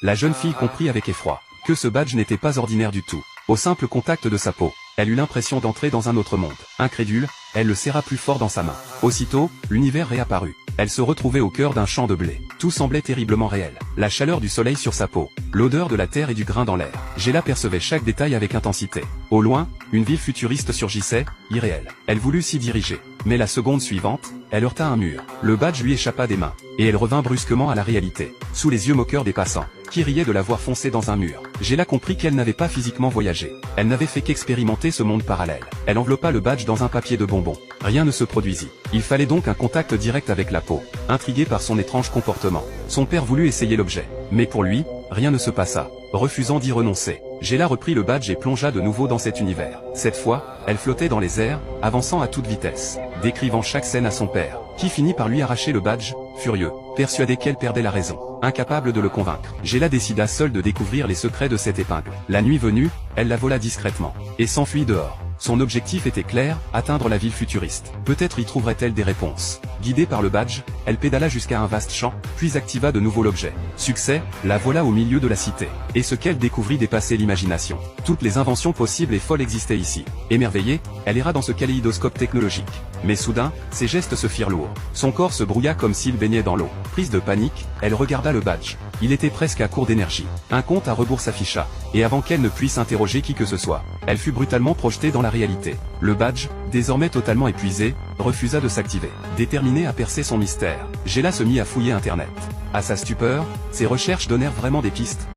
la jeune fille comprit avec effroi que ce badge n'était pas ordinaire du tout. Au simple contact de sa peau, elle eut l'impression d'entrer dans un autre monde. Incrédule, elle le serra plus fort dans sa main. Aussitôt, l'univers réapparut. Elle se retrouvait au cœur d'un champ de blé. Tout semblait terriblement réel. La chaleur du soleil sur sa peau, l'odeur de la terre et du grain dans l'air. Géla percevait chaque détail avec intensité. Au loin, une ville futuriste surgissait, irréelle. Elle voulut s'y diriger. Mais la seconde suivante, elle heurta un mur. Le badge lui échappa des mains, et elle revint brusquement à la réalité, sous les yeux moqueurs des passants, qui riaient de la voir foncer dans un mur. Géla comprit qu'elle n'avait pas physiquement voyagé. Elle n'avait fait qu'expérimenter ce monde parallèle. Elle enveloppa le badge dans un papier de bonbons. Rien ne se produisit. Il fallait donc un contact direct avec la peau. Intrigué par son étrange comportement, son père voulut essayer l'objet. Mais pour lui, rien ne se passa. Refusant d'y renoncer, Géla reprit le badge et plongea de nouveau dans cet univers. Cette fois, elle flottait dans les airs, avançant à toute vitesse, décrivant chaque scène à son père, qui finit par lui arracher le badge, furieux, persuadé qu'elle perdait la raison. Incapable de le convaincre, Géla décida seule de découvrir les secrets de cette épingle. La nuit venue, elle la vola discrètement, et s'enfuit dehors. Son objectif était clair, atteindre la ville futuriste. Peut-être y trouverait-elle des réponses. Guidée par le badge, elle pédala jusqu'à un vaste champ, puis activa de nouveau l'objet. Succès, la voilà au milieu de la cité. Et ce qu'elle découvrit dépassait l'imagination. Toutes les inventions possibles et folles existaient ici. Émerveillée, elle erra dans ce kaléidoscope technologique. Mais soudain, ses gestes se firent lourds. Son corps se brouilla comme s'il baignait dans l'eau. Prise de panique, elle regarda le badge. Il était presque à court d'énergie. Un compte à rebours s'afficha, et avant qu'elle ne puisse interroger qui que ce soit, elle fut brutalement projetée dans la réalité. Le badge, désormais totalement épuisé, refusa de s'activer. Déterminée à percer son mystère, Géla se mit à fouiller Internet. À sa stupeur, ses recherches donnèrent vraiment des pistes.